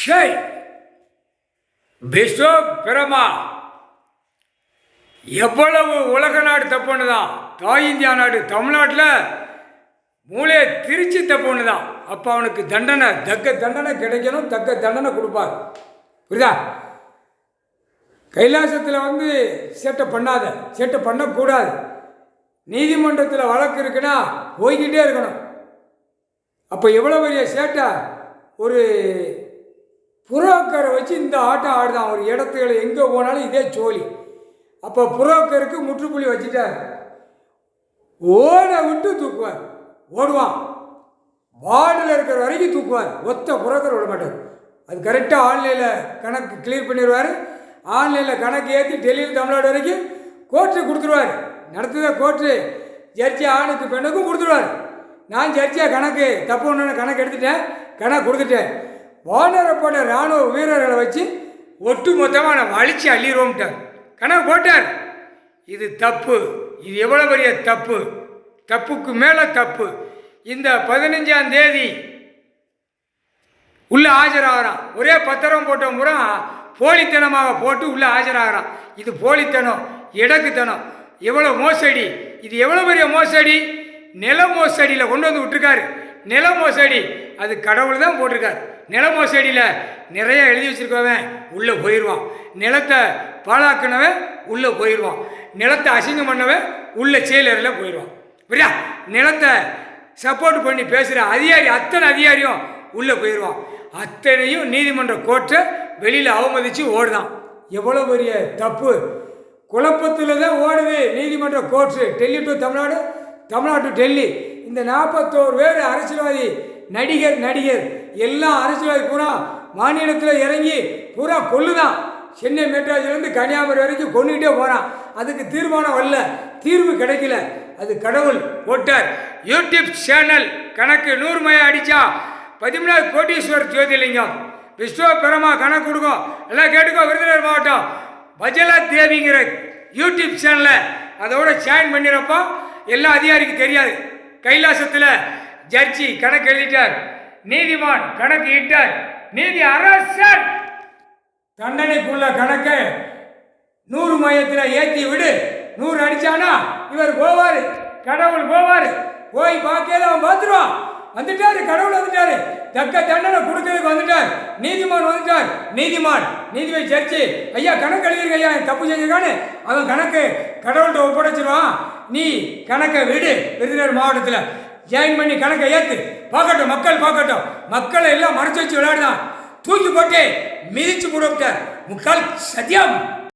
Shy Biswa பிரமா எவ்வளவு உலக நாடு தப்புன்னு தான். தாய் இந்தியா நாடு தமிழ்நாட்டில் மூளையை திருச்சி தப்புன்னு தான். அப்போ அவனுக்கு தண்டனை தக்க தண்டனை கிடைக்கணும், தக்க தண்டனை கொடுப்பார். புரியுதா? கைலாசத்தில் சேட்டை பண்ணாத, சேட்டை பண்ணக்கூடாது. நீதிமன்றத்தில் வழக்கு இருக்குன்னா போய்கிட்டே இருக்கணும். அப்போ எவ்வளோ பெரிய சேட்டை! ஒரு புரோக்கரை வச்சு இந்த ஆட்டம் ஆடுதான். ஒரு இடத்துல எங்கே போனாலும் இதே சோழி. அப்போ புரோக்கருக்கு முற்றுப்புள்ளி வச்சுட்டார். ஓட விட்டு தூக்குவார், ஓடுவான். வார்டில் இருக்கிற வரைக்கும் தூக்குவார். ஒத்த புரோக்கர் விட மாட்டார். அது கரெக்டாக ஆன்லைனில் கணக்கு கிளியர் பண்ணிடுவார். ஆன்லைனில் கணக்கு ஏற்றி டெல்லியில் தமிழ்நாடு வரைக்கும் கோர்ட்டு கொடுத்துருவார். நடத்துத கோர்ட்டு ஜட்ஜி ஆணுக்கு பெண்ணுக்கும் கொடுத்துருவார். நான் ஜட்ஜியாக கணக்கு தப்பு ஒன்று கணக்கு எடுத்துட்டேன், கணக்கு கொடுத்துட்டேன். வானரப்போட இராணுவ வீரர்களை வச்சு ஒட்டு மொத்தமாக நான் அழிச்சு அள்ளிடுவோம்ட்டார். கணக்கு போட்டார். இது தப்பு. இது எவ்வளோ பெரிய தப்பு! தப்புக்கு மேலே தப்பு. இந்த 15ஆம் தேதி உள்ளே ஆஜராகிறான். ஒரே பத்திரம் போட்ட முறை போலித்தனமாக போட்டு உள்ளே ஆஜராகிறான். இது போலித்தனம், இடக்குத்தனம். எவ்வளோ மோசடி! இது எவ்வளோ பெரிய மோசடி! நில மோசடியில் கொண்டு வந்து விட்டுருக்காரு. நில மோசடி அது கடவுள் தான் போட்டிருக்கார். நில மோசடியில் நிறைய எழுதி வச்சுருக்கவன் உள்ளே போயிடுவான். நிலத்தை பாழாக்கினவன் உள்ளே போயிடுவான். நிலத்தை அசிங்கம் பண்ணவன் உள்ள செயலரில் போயிடுவான். புரியா? நிலத்தை சப்போர்ட் பண்ணி பேசுகிற அதிகாரி அத்தனை அதிகாரியும் உள்ளே போயிடுவான். அத்தனையும் நீதிமன்ற கோர்ட்டை வெளியில் அவமதித்து ஓடுதான். எவ்வளோ பெரிய தப்பு! குழப்பத்தில் தான் ஓடுது நீதிமன்ற court. Delhi to Tamil Nadu, Tamil Nadu to Delhi. இந்த 41 பேர் அரசியல்வாதி, நடிகர் எல்லாம் அரசியல்வாதி பூரா மாநிலத்தில் இறங்கி பூரா கொல்லுதான். சென்னை மெட்ராஸ்லேருந்து கன்னியாகுமரி வரைக்கும் கொண்டுகிட்டே போகிறான். அதுக்கு தீர்மானம் வரல, தீர்வு கிடைக்கல. அது கடவுள் போட்டார். யூடியூப் சேனல் கணக்கு 100 மையம் அடித்தா 13 கோட்டீஸ்வர் ஜோதிலிங்கம் விஸ்வ பிரமா கணக்கு கொடுக்கும். எல்லாம் கேட்டுக்கோ. விருதுநகர் மாவட்டம் பஜலா தேவிங்கிற யூடியூப் சேனலில் அதோட ஜாயின் பண்ணிடுறப்போ எல்லா அதிகாரிக்கு தெரியாது. கைலாசத்தில் ஜட்ஜி கணக்கு எழுதிட்டார், நீதிமான் கணக்கு இட்டார், நீதி அரசர் தண்டனைக்குள்ள கணக்கை 100 மையத்தில் ஏற்றி விடு. 100 அடித்தானா இவர் போவார், கடவுள் போவார். போய் பார்க்கல அவன் பார்த்துருவான். வந்துட்டாரு, கடவுள் வந்துட்டாரு. தக்க தண்டனை கொடுக்கறதுக்கு வந்துட்டார். நீதிமான் வந்துட்டார். நீதிபதி ஜட்ஜி ஐயா கணக்கு எழுதிருக்க, ஐயா தப்பு செஞ்சிருக்கான்னு அவன் கணக்கு கடவுள்கிட்ட ஒப்படைச்சிருவான். நீ கணக்கை விடு. விருதுநகர் மாவட்டத்தில் ஜாயின் பண்ணி கணக்கை ஏற்று பார்க்கட்டும், மக்கள் பார்க்கட்டும். மக்களை எல்லாம் மறைச்சு வச்சு விளையாடுதான். தூக்கி போட்டு மிதிச்சு போட்டு முக்கால் சத்தியம்.